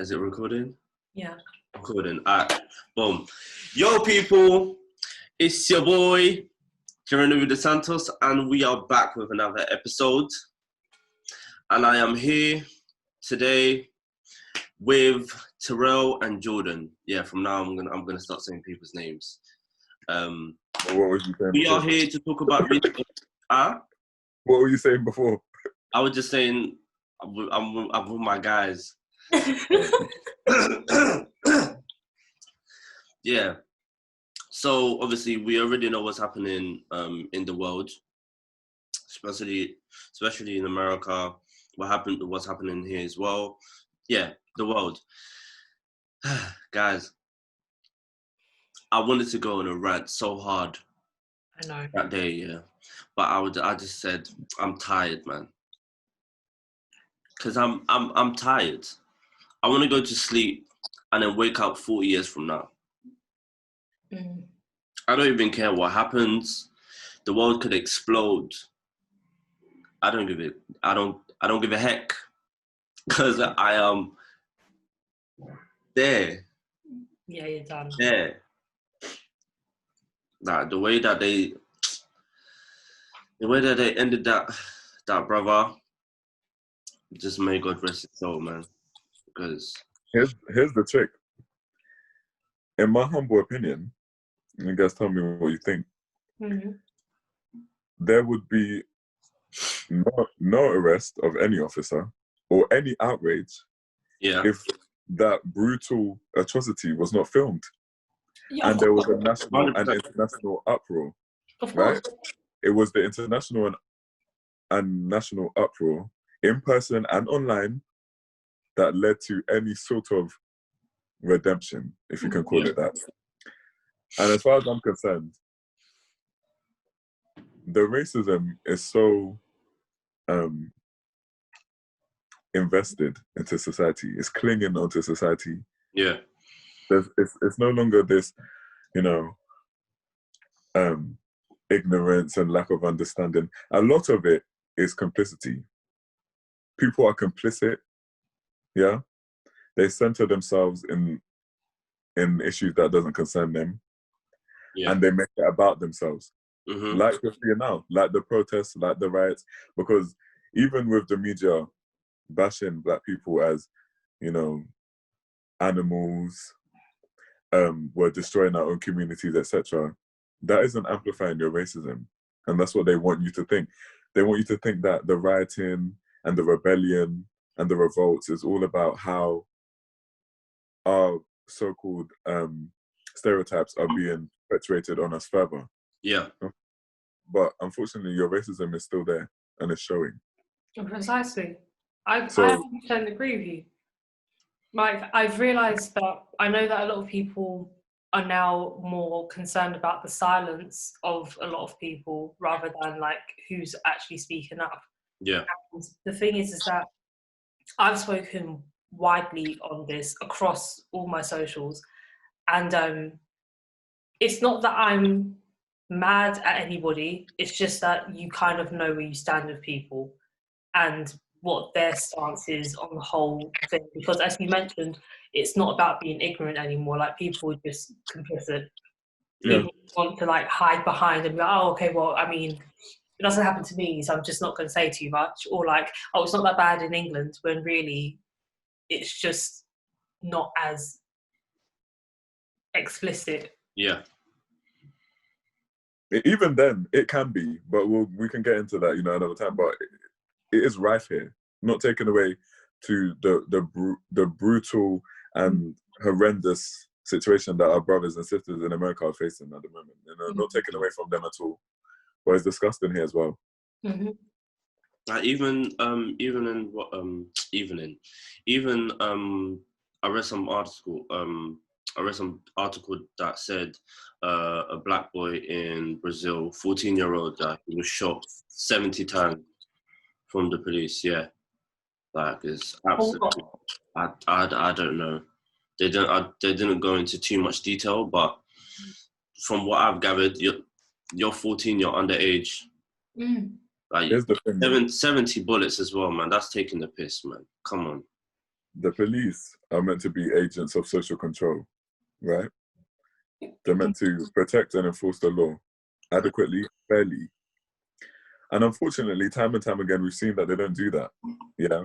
Is it recording? Yeah. Recording. Alright. Boom. Yo, people. It's your boy, Geronimo de Santos, and we are back with another episode. And I am here today with Terrel and Jordan. Yeah, from now I'm gonna start saying people's names. What was you saying We before? are here to talk about What were you saying before? I was just saying I'm with my guys. Yeah. So obviously we already know what's happening in the world, especially in America. What's happening here as well. Yeah, the world. Guys, I wanted to go on a rant so hard. I know. That day, yeah. But I just said I'm tired, man. Cause I'm tired. I want to go to sleep and then wake up 40 years from now. I don't even care what happens. The world could explode. I don't give a heck. Cause I am there. Yeah, you're done. There. Like the way that they ended that brother, just may God rest his soul, man. Because Here's the trick. In my humble opinion, you guys tell me what you think. Mm-hmm. There would be no arrest of any officer or any outrage if that brutal atrocity was not filmed. Yeah, and there was a national 100%. and international uproar. of right? course. It was the international and national uproar, in person and online, that led to any sort of redemption, if you can call it that. And as far as I'm concerned, the racism is so invested into society. It's clinging onto society. yeah. It's no longer this, ignorance and lack of understanding. A lot of it is complicity. People are complicit. Yeah, they center themselves in issues that doesn't concern them, and they make it about themselves. Mm-hmm. Like we're seeing now, like the protests, like the riots. Because even with the media bashing black people as, animals, we're destroying our own communities, etc., that isn't amplifying your racism. And that's what they want you to think. They want you to think that the rioting and the rebellion and the revolts is all about how our so-called stereotypes are being perpetuated on us further. Yeah. But unfortunately, your racism is still there and it's showing. Precisely. I 100% agree with you. Like, I've realised that I know that a lot of people are now more concerned about the silence of a lot of people rather than like who's actually speaking up. Yeah. And the thing is that I've spoken widely on this across all my socials, and it's not that I'm mad at anybody, it's just that you kind of know where you stand with people and what their stance is on the whole thing, because as you mentioned, it's not about being ignorant anymore. Like, people are just complicit. People want to like hide behind and be like, oh, okay, well, I mean, it doesn't happen to me, so I'm just not going to say too much. Or like, oh, it's not that bad in England, when really it's just not as explicit. Yeah. Even then, it can be, but we can get into that, another time. But it is rife here, not taken away to the brutal and horrendous situation that our brothers and sisters in America are facing at the moment. Not taken away from them at all, but it's disgusting here as well. Mm-hmm. Even I read some article that said a black boy in Brazil, 14-year-old, he was shot 70 times from the police. Yeah, like it's absolutely. I don't know. They didn't go into too much detail, but from what I've gathered, you're 14, you're underage. Like 70 bullets as well, man. That's taking the piss, man. Come on. the police are meant to be agents of social control, right? They're meant to protect and enforce the law adequately, fairly. And unfortunately, time and time again, we've seen that they don't do that. Yeah.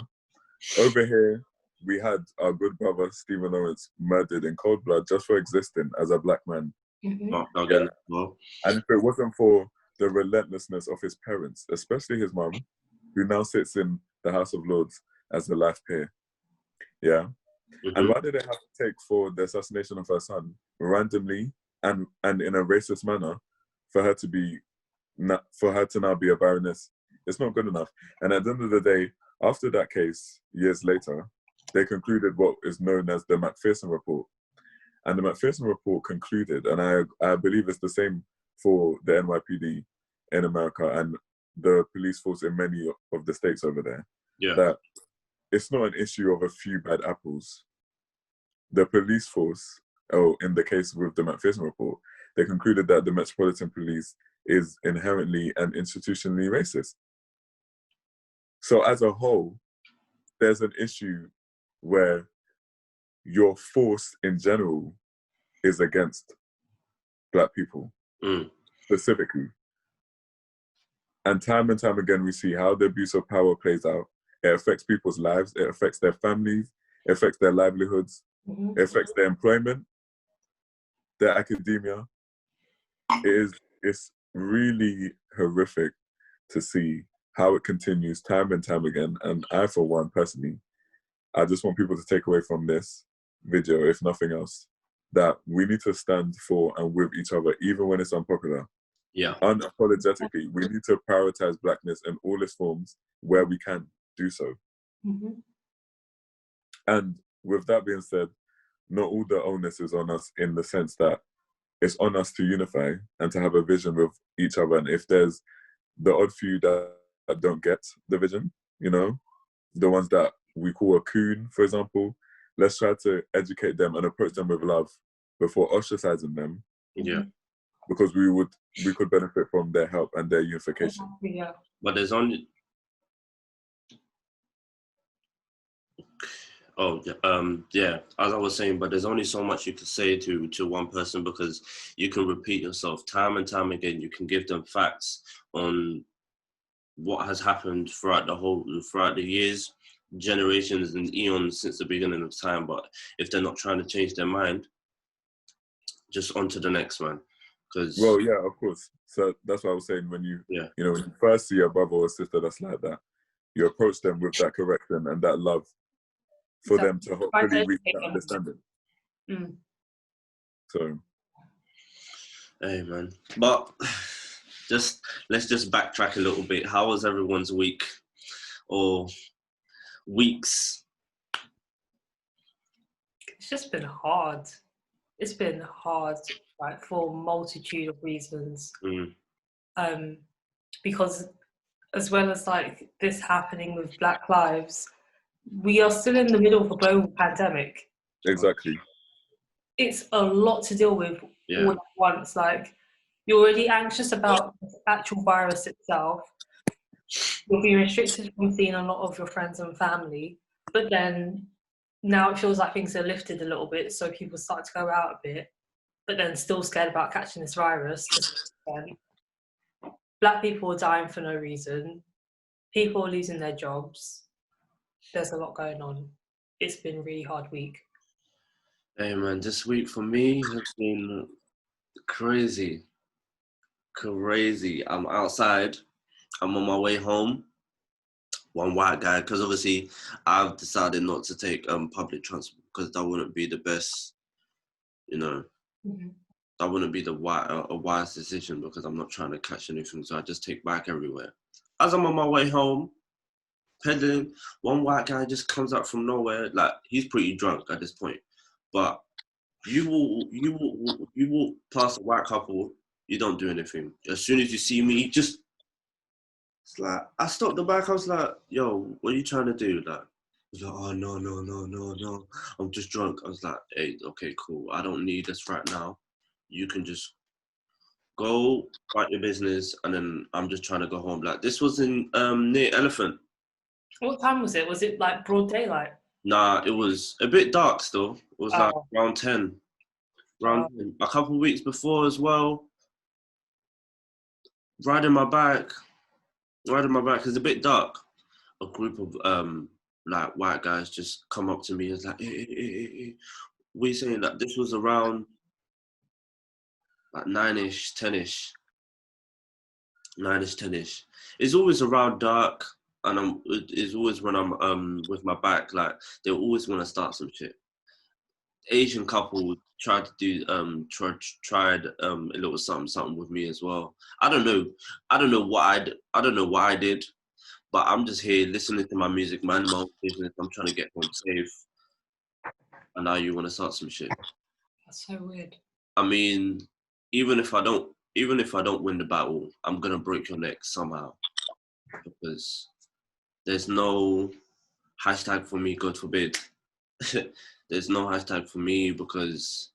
Over here, we had our good brother, Stephen Lawrence, murdered in cold blood just for existing as a black man. Okay. Well, And if it wasn't for the relentlessness of his parents, especially his mum, who now sits in the House of Lords as the life peer. Yeah. And why did it have to take for the assassination of her son randomly and in a racist manner for her to now be a baroness? It's not good enough. And at the end of the day, after that case, years later, they concluded what is known as the Macpherson Report. And the Macpherson Report concluded, and I believe it's the same for the NYPD in America and the police force in many of the states over there, that it's not an issue of a few bad apples. The police force, in the case with the Macpherson Report, they concluded that the Metropolitan Police is inherently and institutionally racist. So as a whole, there's an issue where your force in general is against black people, specifically. And time again, we see how the abuse of power plays out. It affects people's lives, it affects their families, it affects their livelihoods, it affects their employment, their academia. It's really horrific to see how it continues time and time again. And I, for one, personally, I just want people to take away from this video, if nothing else, that we need to stand for and with each other, even when it's unpopular. Yeah. Unapologetically, we need to prioritize blackness in all its forms where we can do so. And with that being said, not all the onus is on us in the sense that it's on us to unify and to have a vision with each other. And if there's the odd few that don't get the vision, you know, the ones that we call a coon, for example, let's try to educate them and approach them with love before ostracizing them. Yeah. Because we could benefit from their help and their unification. Yeah. But there's only as I was saying, but there's only so much you can say to one person, because you can repeat yourself time and time again. You can give them facts on what has happened throughout the years, generations and eons since the beginning of time. But if they're not trying to change their mind, just on to the next man. Well, yeah, of course. So that's what I was saying. When you when you first see a brother or sister that's like that, you approach them with that correction and that love for them to hopefully reach that understanding. So, hey man, but let's just backtrack a little bit. How was everyone's week or weeks? It's just been hard. It's been hard, like, for a multitude of reasons. Because as well as like this happening with Black Lives, we are still in the middle of a global pandemic. Exactly. It's a lot to deal with all at once. Like, you're already anxious about the actual virus itself. You'll be restricted from seeing a lot of your friends and family, but then now it feels like things are lifted a little bit, so people start to go out a bit, but then still scared about catching this virus. Black people are dying for no reason. People are losing their jobs. There's a lot going on. It's been a really hard week. Hey man, this week for me has been crazy. I'm outside. I'm on my way home. One white guy, because obviously I've decided not to take public transport because that wouldn't be the best, you know. That wouldn't be a wise decision, because I'm not trying to catch anything, so I just take bike everywhere. As I'm on my way home, pedaling, one white guy just comes out from nowhere. Like, he's pretty drunk at this point, but you walk past a white couple, you don't do anything. As soon as you see me, it's like, I stopped the bike. I was like, yo, what are you trying to do? Like, he's like, oh, no, I'm just drunk. I was like, hey, okay, cool. I don't need this right now. You can just go about your business, and then I'm just trying to go home. Like, this was in near Elephant. What time was it? Was it like broad daylight? Nah, it was a bit dark still. It was like Oh. round 10. Round 10. A couple of weeks before as well. Riding my bike. It's a bit dark. A group of like white guys just come up to me and like, hey. We saying that this was around like 9ish, 10ish. 9ish, 10ish. It's always around dark, and it's always when I'm with my bike. Like they always want to start some shit. Asian couple tried to do tried a little something with me as well. I don't know what I did, but I'm just here listening to my music, minding my own business. I'm trying to get home safe, and now you want to start some shit. That's so weird. I mean, even if I don't win the battle, I'm gonna break your neck somehow, because there's no hashtag for me, God forbid. There's no hashtag for me because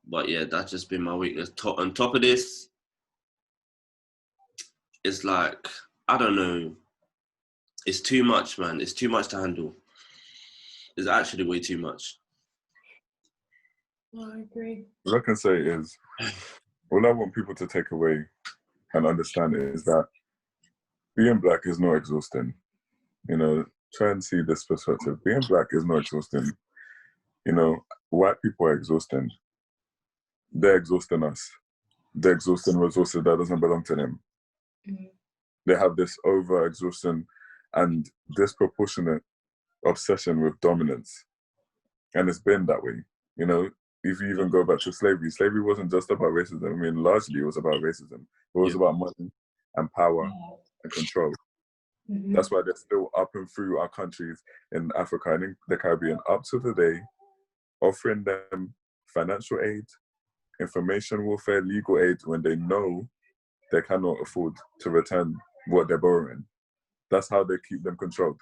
But yeah, that's just been my weakness. On top of this, it's like, I don't know, it's too much, man. It's too much to handle. It's actually way too much. I agree. What I can say is, all I want people to take away and understand is that being black is not exhausting. You know, try and see this perspective. Being black is not exhausting. You know, white people are exhausting. They're exhausting us. They're exhausting resources that doesn't belong to them. They have this over-exhaustion and disproportionate obsession with dominance. And it's been that way. You know, if you even go back to slavery wasn't just about racism. I mean, largely it was about racism. It was about money and power and control. That's why they're still up and through our countries in Africa and in the Caribbean up to today, offering them financial aid, information warfare, legal aid when they know they cannot afford to return what they're borrowing. That's how they keep them controlled.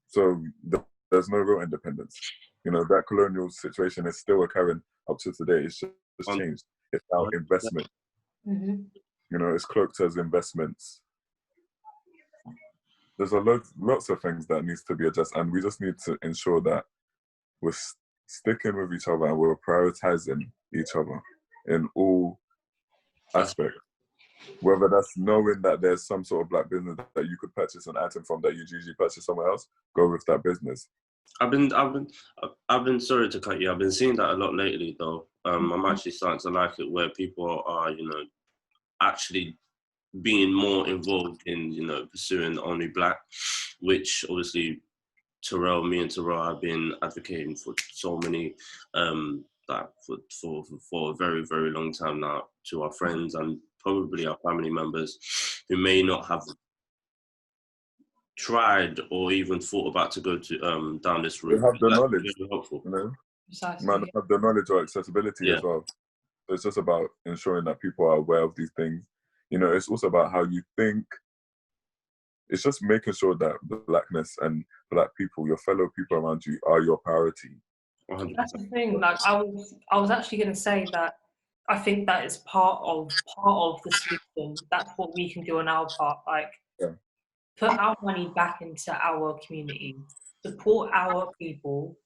So there's no real independence. You know, that colonial situation is still occurring up to today. It's just changed. It's now investment. You know, it's cloaked as investments. There's lots of things that needs to be addressed, and we just need to ensure that we're sticking with each other and we're prioritizing each other in all aspects. Whether that's knowing that there's some sort of black business that you could purchase an item from that you'd usually purchase somewhere else, go with that business. I've been sorry to cut you. I've been seeing that a lot lately, though. I'm actually starting to like it where people are, you know, actually being more involved in, you know, pursuing only black, which obviously me and Terrel have been advocating for so many, like for a very, very long time now, to our friends and probably our family members who may not have tried or even thought about to go to down this route. They have the knowledge, really helpful. you know. Precisely. Man have the knowledge or accessibility as well. So it's just about ensuring that people are aware of these things. You know, it's also about how you think. It's just making sure that blackness and black people, your fellow people around you, are your priority. 100%. That's the thing. Like I was actually going to say that I think that is part of the solution. That's what we can do on our part. Like, put our money back into our community, support our people,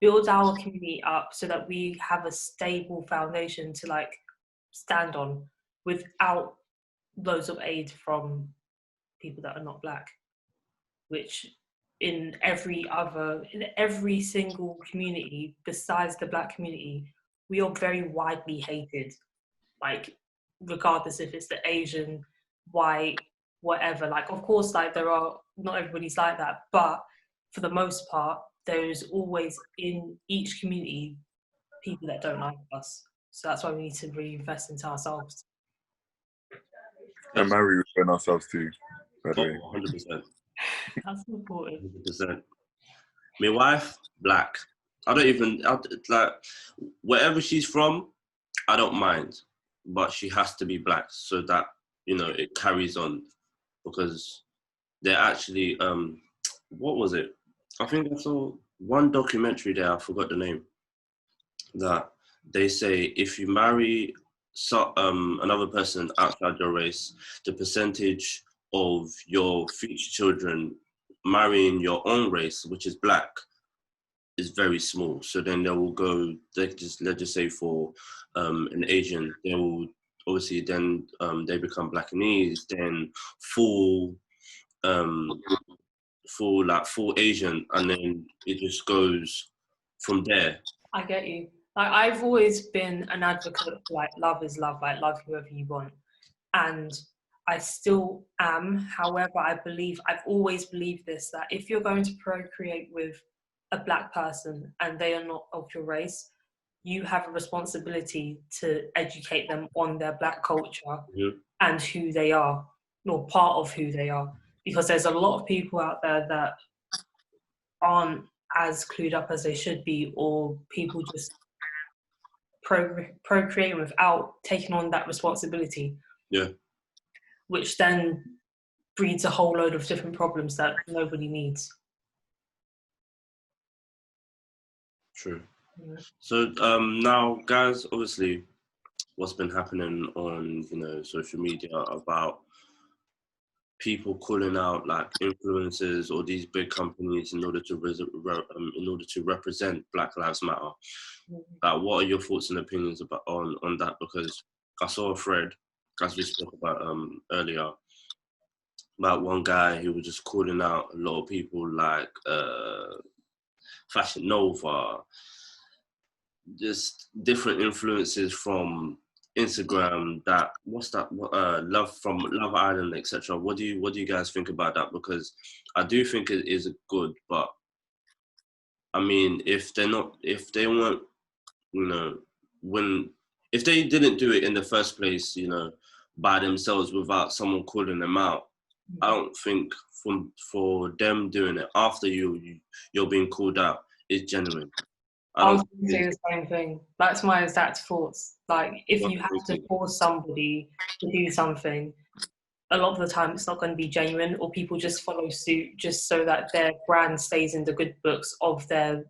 build our community up so that we have a stable foundation to like stand on without loads of aid from people that are not black, which in every single community besides the black community, we are very widely hated, like regardless if it's the Asian, white, whatever. Like, of course, like not everybody's like that, but for the most part, there is always in each community people that don't like us. So that's why we need to reinvest into ourselves. And marry within ourselves too, by the way. 100%. That's important. 100%. My wife, black. Like, wherever she's from, I don't mind, but she has to be black so that, you know, it carries on, because they're actually, what was it? I think I saw one documentary there, I forgot the name, that they say if you marry another person outside your race, the percentage of your future children marrying your own race, which is black, is very small. So then they will go, let's just say for an Asian, they will obviously then they become Blackanese, then full full Asian, and then it just goes from there. I get you. Like, I've always been an advocate for, like, love is love, like, love whoever you want. And I still am. However, I've always believed this, that if you're going to procreate with a black person and they are not of your race, you have a responsibility to educate them on their black culture and who they are, or part of who they are. Because there's a lot of people out there that aren't as clued up as they should be, or people just procreating without taking on that responsibility. Yeah. Which then breeds a whole load of different problems that nobody needs. True. Yeah. So now, guys, obviously, what's been happening on social media about people calling out like influencers or these big companies in order to represent Black Lives Matter. Like, what are your thoughts and opinions about on that? Because I saw a thread, as we spoke about earlier, about one guy who was just calling out a lot of people like Fashion Nova, just different influences from Instagram, that love from Love Island, etc. What do you guys think about that? Because I do think it is good, but I mean, if they weren't, if they didn't do it in the first place, by themselves without someone calling them out, I don't think for them doing it after you're being called out is genuine. I was going to say the same thing. That's my exact thoughts. Like, if you have to force somebody to do something, a lot of the time it's not going to be genuine, or people just follow suit just so that their brand stays in the good books of their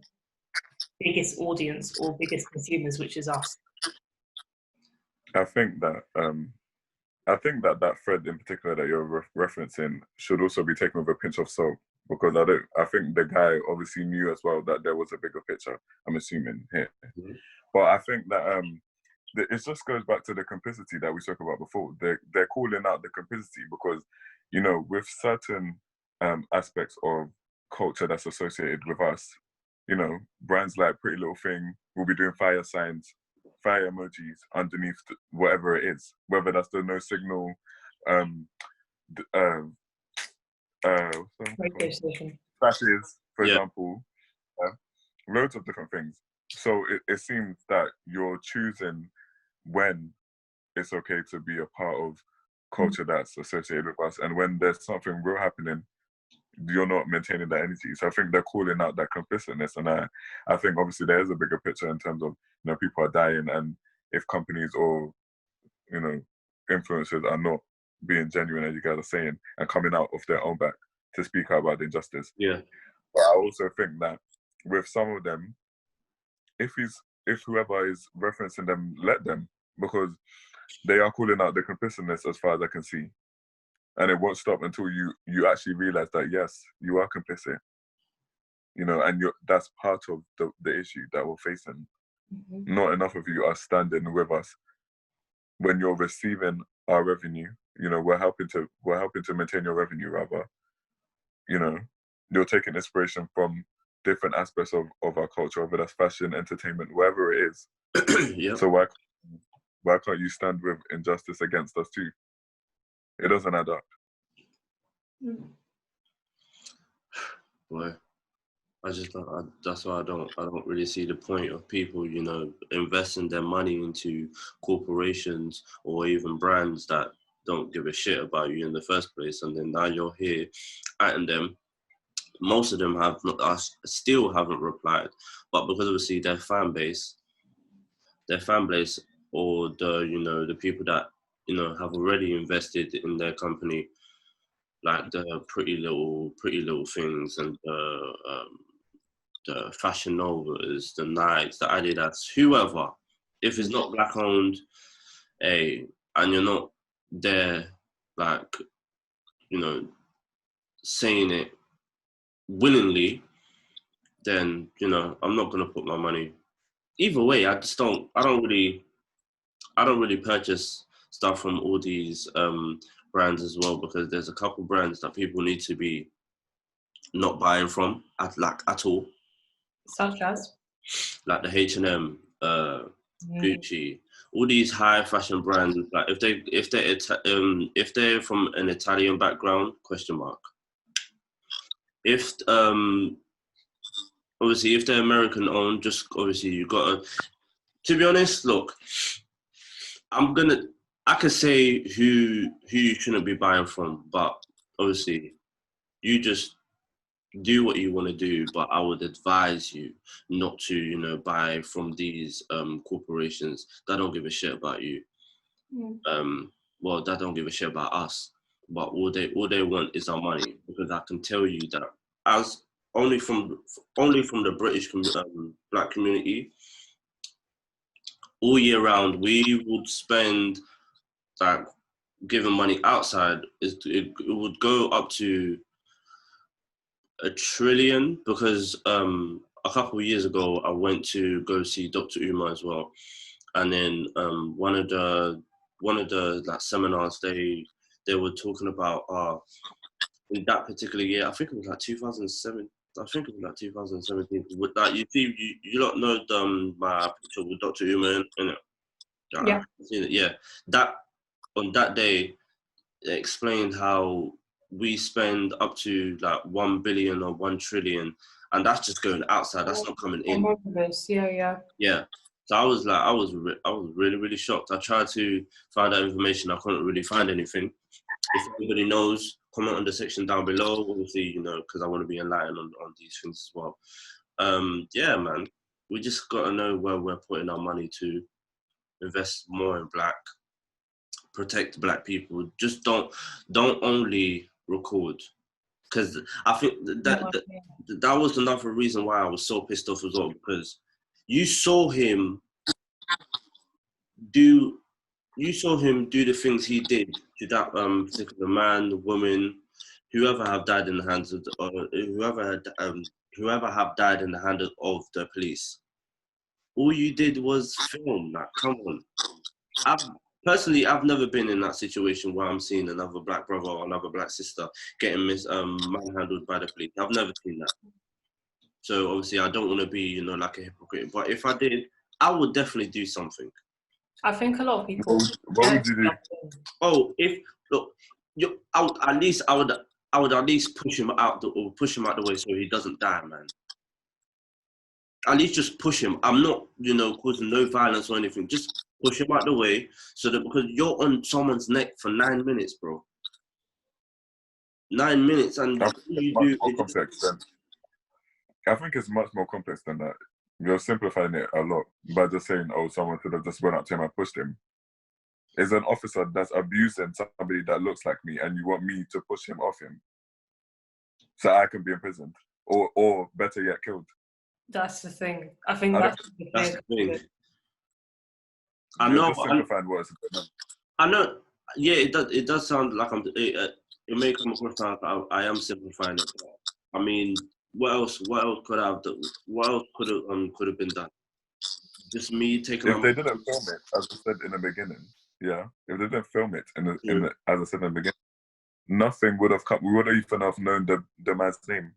biggest audience or biggest consumers, which is us. I think that that thread in particular that you're referencing should also be taken with a pinch of salt, because I think the guy obviously knew as well that there was a bigger picture, I'm assuming here. But I think that it just goes back to the complicity that we spoke about before. They're calling out the complicity because, with certain aspects of culture that's associated with us, brands like Pretty Little Thing will be doing fire signs, fire emojis underneath whatever it is, whether that's the no signal, flashes, for example, loads of different things. So it seems that you're choosing when it's okay to be a part of culture that's associated with us, and when there's something real happening, you're not maintaining that energy. So I think they're calling out that complicitness, and I think obviously there is a bigger picture in terms of people are dying, and if companies or influencers are not being genuine, as you guys are saying, and coming out of their own back to speak out about the injustice. Yeah. But I also think that with some of them, if whoever is referencing them, let them, because they are calling out the complicitness as far as I can see. And it won't stop until you actually realize that, yes, you are complicit, and that's part of the issue that we're facing. Not enough of you are standing with us. When you're receiving our revenue, we're helping to maintain your revenue, rather. You're taking inspiration from different aspects of our culture, whether that's fashion, entertainment, wherever it is. Yep. So why can't you stand with injustice against us too? It doesn't add up. Boy, that's why I don't really see the point of people, investing their money into corporations or even brands that don't give a shit about you in the first place, and then now you're here atting them. Most of them still haven't replied, but because obviously their fan base, or the people that have already invested in their company, like the Pretty Little Things and the Fashion Novas, the Nikes, the Adidas, whoever. If it's not black owned, and you're not there, like saying it willingly, then I'm not gonna put my money. Either way, I don't really purchase stuff from all these brands as well, because there's a couple brands that people need to be not buying from at all. Such as? Like the H&M, Gucci, all these high fashion brands. Like if they're from an Italian background, question mark. If obviously if they're American owned, just obviously you gotta. To be honest, look, I could say who you shouldn't be buying from, but obviously you just do what you want to do. But I would advise you not to, buy from these corporations that don't give a shit about you. Well, that don't give a shit about us. But all they want is our money, because I can tell you that as only from the British black community, all year round we would spend, like, giving money outside, it would go up to $1 trillion, because a couple of years ago I went to go see Dr. Umar as well, and then one of the like seminars they were talking about in that particular year, I think it was like 2007. I think it was like 2017. With that, you don't know my picture with Dr. Umar in it. Yeah. Yeah. That on that day, it explained how we spend up to like 1 billion or 1 trillion, and that's just going outside. That's not coming in. Yeah. So I was really, really shocked. I tried to find out information. I couldn't really find anything. If anybody knows, comment on the section down below. Obviously, because I want to be enlightened on these things as well. Yeah, man. We just got to know where we're putting our money to. Invest more in black. Protect black people. Just don't only record. Because I think that was another reason why I was so pissed off as well, because you saw him do the things he did to that particular man, the woman, whoever have died in the hands of whoever have died in the hand of the police. All you did was film. Like, come on. I've never been in that situation where I'm seeing another black brother or another black sister getting manhandled by the police. I've never seen that. So obviously I don't want to be, like a hypocrite. But if I did, I would definitely do something. I think a lot of people. What would you do? Oh, I would at least push him out the way so he doesn't die, man. At least just push him. I'm not, causing no violence or anything. Just push him out the way, so that, because you're on someone's neck for 9 minutes, bro. 9 minutes, and I think it's much more complex than that. You're simplifying it a lot by just saying, "Oh, someone could have just went up to him and pushed him." Is an officer that's abusing somebody that looks like me, and you want me to push him off him so I can be imprisoned, or better yet, killed? That's the thing. I think that's the thing. I know. Just simplifying words. I know. Yeah, it does sound like it may come across like I am simplifying it. I mean, what else could I have done? What else could have been done? Just me taking. If they didn't film it, as I said in the beginning, yeah. If they didn't film it as I said in the beginning, nothing would have come. We wouldn't even have known the man's name.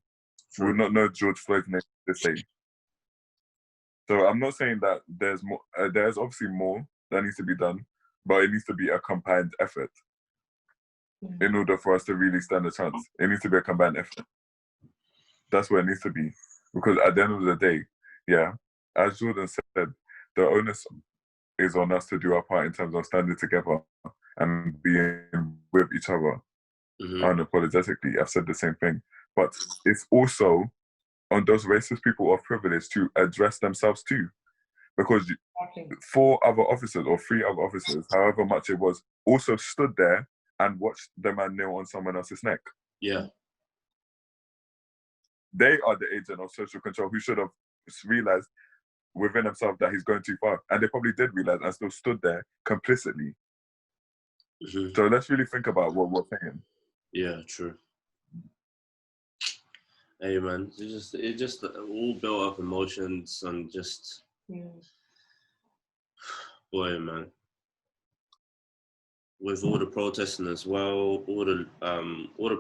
We would not know George Floyd's name this day. So I'm not saying that there's more. There's obviously more that needs to be done, but it needs to be a combined effort. In order for us to really stand a chance, it needs to be a combined effort. That's what it needs to be. Because at the end of the day, yeah, as Jordan said, the onus is on us to do our part in terms of standing together and being with each other unapologetically. I've said the same thing. But it's also on those racist people of privilege to address themselves too. Because 4 other officers or 3 other officers, however much it was, also stood there and watched the man kneel on someone else's neck. Yeah. They are the agent of social control who should have realized within himself that he's going too far. And they probably did realize and still stood there complicitly. So let's really think about what we're saying. Yeah, true. Hey man, it just all built up emotions and just boy man. With all the protesting as well, all the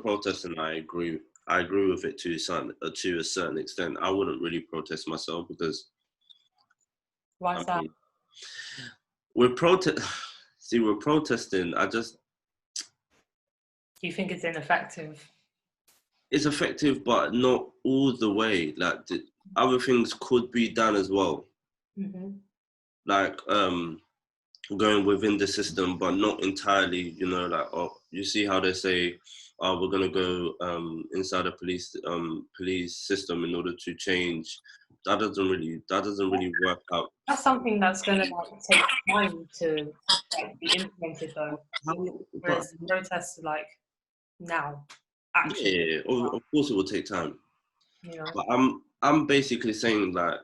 protesting, I agree with it to a certain extent. I wouldn't really protest myself because Why is that? we're protesting. Do you think it's ineffective? It's effective, but not all the way. Like other things could be done as well. Like going within the system, but not entirely. You know, like you see how they say, "Oh, we're gonna go inside the police system in order to change." That doesn't really work out. That's something that's going to take time to be implemented, though. Whereas the protests are like now, actually. Yeah, of course it will take time. You know? But I'm basically saying, like,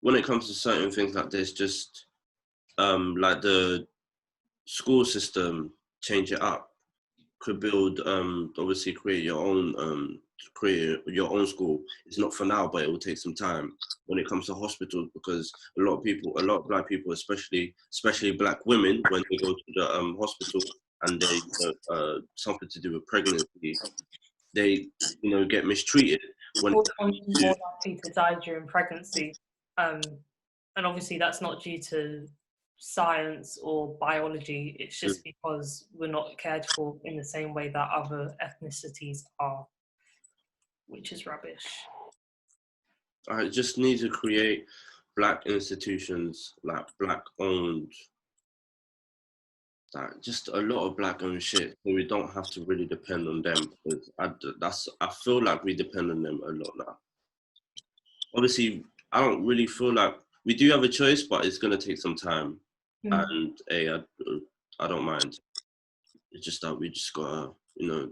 when it comes to certain things like this, just like the school system, change it up. Could build obviously create your own school. It's not for now, but it will take some time. When it comes to hospitals, because a lot of black people, especially black women, when they go to the hospital and they something to do with pregnancy, they get mistreated. When More likely to die during pregnancy, and obviously that's not due to science or biology. It's just because we're not cared for in the same way that other ethnicities are, which is rubbish. I just need to create black institutions, like black owned, like just a lot of black owned shit, so we don't have to really depend on them. Because I feel like we depend on them a lot now. Obviously, I don't really feel like we do have a choice, but it's gonna take some time. And hey, I don't mind. It's just that we just gotta, not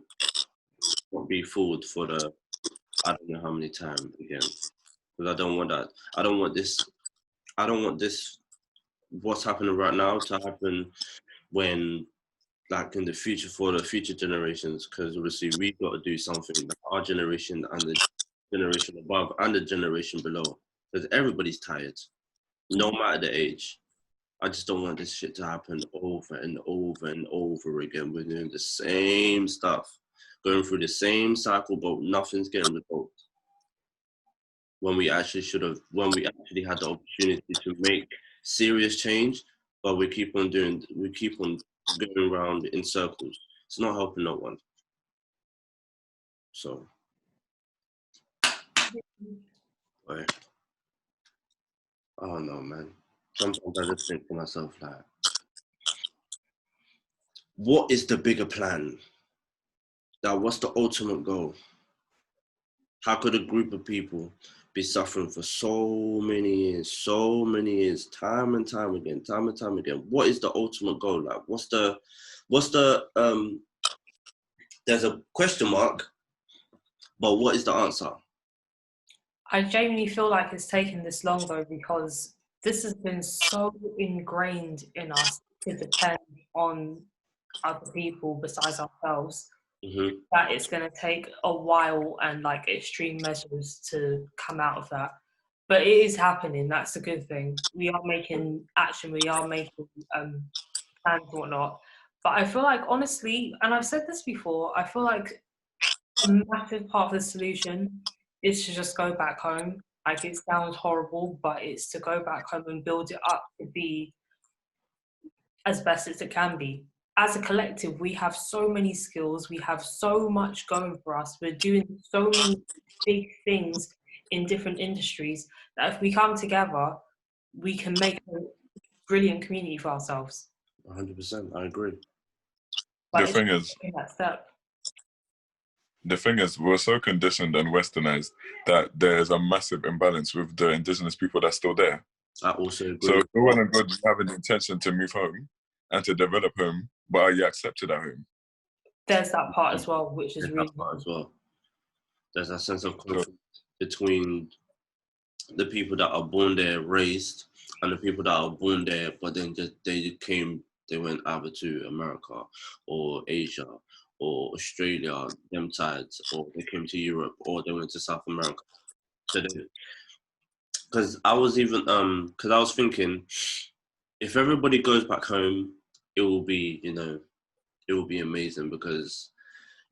be fooled for the I don't know how many times again. Because I don't want that. I don't want this. What's happening right now to happen when, like, in the future, for the future generations. Because obviously we've got to do something. Like our generation and the generation above and the generation below. Because everybody's tired, no matter the age. I just don't want this shit to happen over and over and over again. We're doing the same stuff, going through the same cycle, but nothing's getting resolved. When we actually had the opportunity to make serious change, but we keep on going around in circles. It's not helping no one. So, boy, I don't know, man. Sometimes I just think to myself, like, what is the bigger plan? Now, what's the ultimate goal? How could a group of people be suffering for so many years, time and time again? What is the ultimate goal? Like, what's the there's a question mark, but what is the answer? I genuinely feel like it's taken this long, though, because this has been so ingrained in us to depend on other people besides ourselves, that it's going to take a while and like extreme measures to come out of that. But it is happening. That's a good thing. We are making action. We are making plans and whatnot. But I feel like, honestly, and I've said this before, I feel like a massive part of the solution is to just go back home. Like, it sounds horrible, but it's to go back home and build it up to be as best as it can be. As a collective, we have so many skills, we have so much going for us, we're doing so many big things in different industries that if we come together, we can make a brilliant community for ourselves. 100%, I agree. But the thing is, we're so conditioned and westernized that there's a massive imbalance with the indigenous people that's still there. I also agree. So no one and God have an intention to move home and to develop home, but are you accepted at home? There's that part as well, which is really part as well. There's a sense of conflict between the people that are born there, raised, and the people that are born there, but then they went either to America or Asia or Australia, them sides, or they came to Europe, or they went to South America. So because I was thinking, if everybody goes back home, it will be, it will be amazing because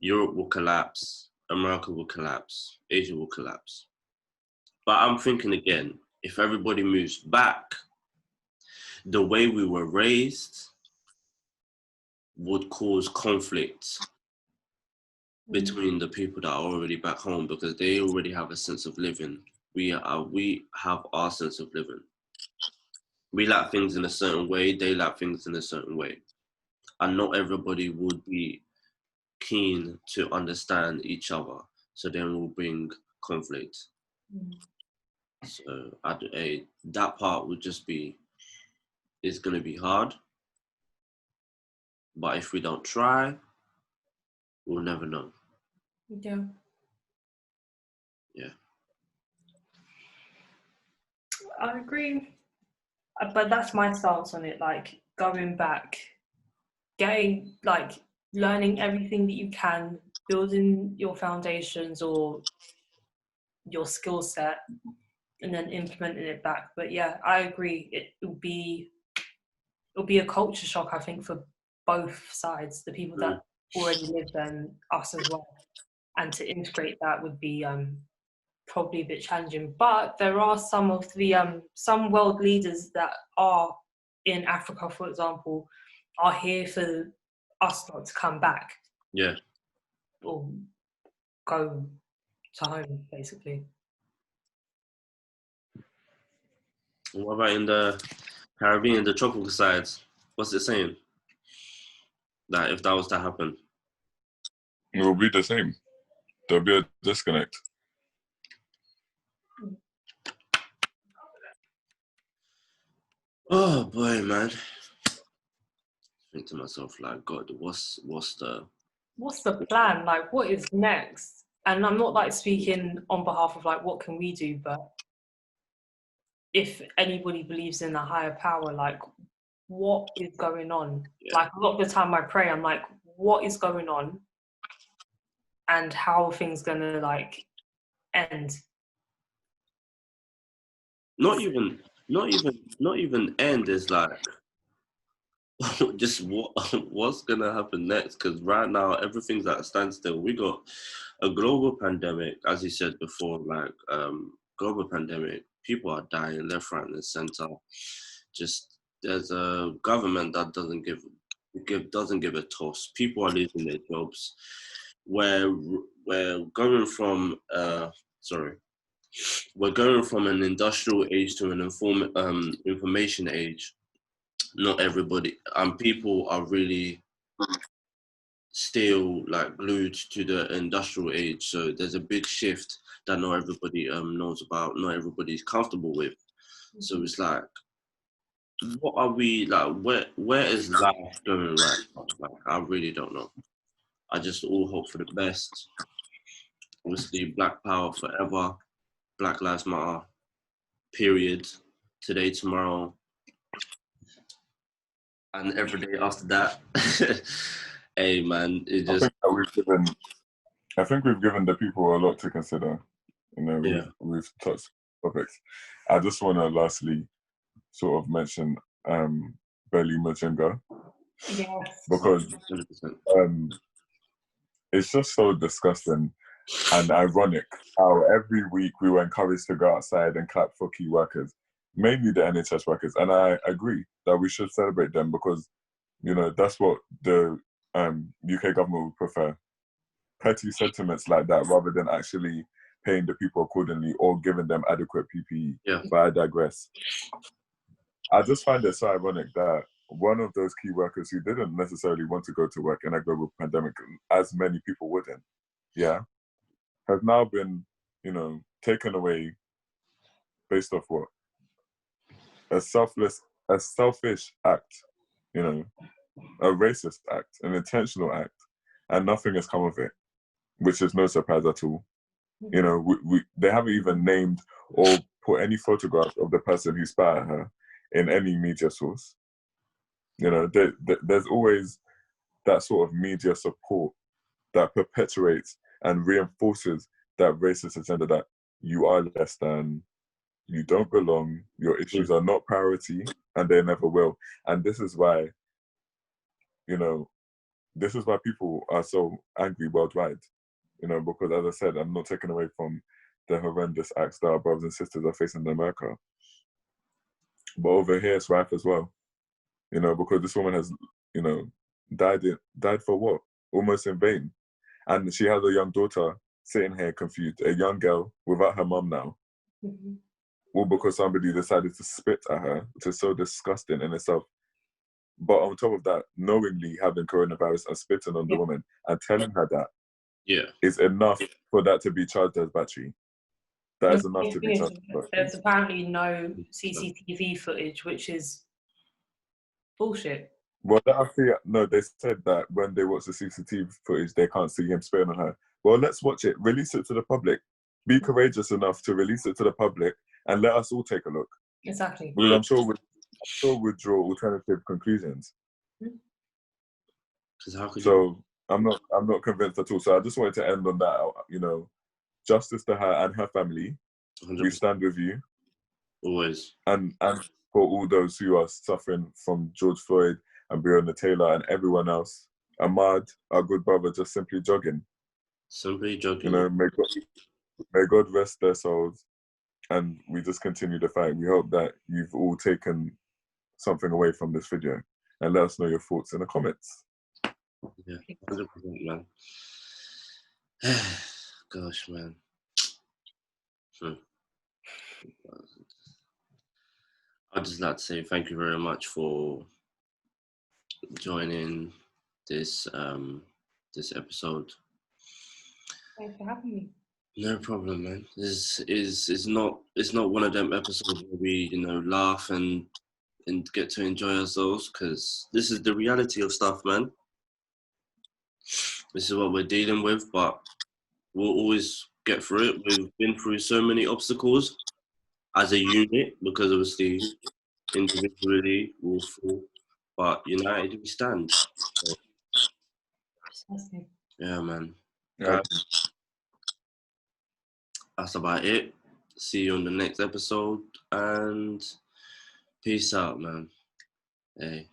Europe will collapse, America will collapse, Asia will collapse. But I'm thinking again, if everybody moves back, the way we were raised would cause conflict between the people that are already back home because they already have a sense of living. We have our sense of living. We like things in a certain way, they like things in a certain way. And not everybody would be keen to understand each other. So then we'll bring conflict. So that part would just be, it's going to be hard. But if we don't try, we'll never know. Yeah. Yeah. I agree. But that's my stance on it. Like going back, getting, like learning everything that you can, building your foundations or your skill set, and then implementing it back. But yeah, I agree. It'll be a culture shock, I think, for both sides, the people that already live there and us as well. And to integrate that would be probably a bit challenging. But there are some of the some world leaders that are in Africa, for example, are here for us not to come back. Yeah. Or go to home, basically. What about in the Caribbean, the tropical sides? What's it saying? That if that was to happen, It will be the same. There'll be a disconnect. oh boy, man. I think to myself, like, God, what's the plan? Like, what is next? And I'm not like speaking on behalf of like what can we do, but if anybody believes in a higher power, like what is going on? Yeah. Like a lot of the time I pray, I'm like, what is going on? And how are things gonna like end? not even end is like just what's gonna happen next? Because right now everything's at a standstill. We got a global pandemic, as you said before, like global pandemic. People are dying left, right, and center. Just there's a government that doesn't give a toss. People are losing their jobs. We're going from we're going from an industrial age to an information age. Not everybody, and people are really still like glued to the industrial age. So there's a big shift that not everybody knows about, not everybody's comfortable with. So it's like, what are we like? Where is life going right now? Like, I really don't know. I just all hope for the best. Obviously, Black Power forever, Black Lives Matter, period. Today, tomorrow, and every day after that. Hey man, it just. I think we've given the people a lot to consider. You know, we've touched topics. I just want to lastly sort of mention Belly Majinga. Yes. Because it's just so disgusting and ironic how every week we were encouraged to go outside and clap for key workers, mainly the NHS workers. And I agree that we should celebrate them because, you know, that's what the UK government would prefer. Petty sentiments like that rather than actually paying the people accordingly or giving them adequate PPE. Yeah. But I digress. I just find it so ironic that one of those key workers who didn't necessarily want to go to work in a global pandemic, as many people wouldn't, has now been, you know, taken away based off what? A selfish act, you know, a racist act, an intentional act, and nothing has come of it, which is no surprise at all. You know, they haven't even named or put any photographs of the person who spat at her in any media source. You know, there's always that sort of media support that perpetuates and reinforces that racist agenda that you are less than, you don't belong, your issues are not priority, and they never will. And this is why, you know, this is why people are so angry worldwide, you know, because as I said, I'm not taking away from the horrendous acts that our brothers and sisters are facing in America. But over here, it's rife as well, you know, because this woman has, you know, died for what? Almost in vain. And she has a young daughter sitting here confused, a young girl without her mom now. Mm-hmm. All because somebody decided to spit at her, which is so disgusting in itself. But on top of that, knowingly having coronavirus and spitting on the woman and telling her that is enough for that to be charged as battery. That is enough to be charged. There's apparently no CCTV footage, which is bullshit. Well, no, they said that when they watch the CCTV footage, they can't see him spitting on her. Well, let's watch it. Release it to the public. Be courageous enough to release it to the public and let us all take a look. Exactly. Because I'm sure we'll draw alternative conclusions. So I'm not convinced at all. So I just wanted to end on that. You know, justice to her and her family. 100%. We stand with you. Always. And for all those who are suffering from George Floyd and Breonna Taylor and everyone else. Ahmad, our good brother, just simply jogging. Simply jogging. You know, may God rest their souls. And we just continue to fight. We hope that you've all taken something away from this video. And let us know your thoughts in the comments. Yeah, 100%, man. Gosh, man. I'd just like to say thank you very much for joining this this episode. Thanks for having me. No problem, man. It's not one of them episodes where we, you know, laugh and get to enjoy ourselves, because this is the reality of stuff, man. This is what we're dealing with, but we'll always get through it. We've been through so many obstacles as a unit, because obviously individually we'll fall, but united we stand. So, yeah, man. Guys, that's about it. See you on the next episode, and peace out, man. Hey.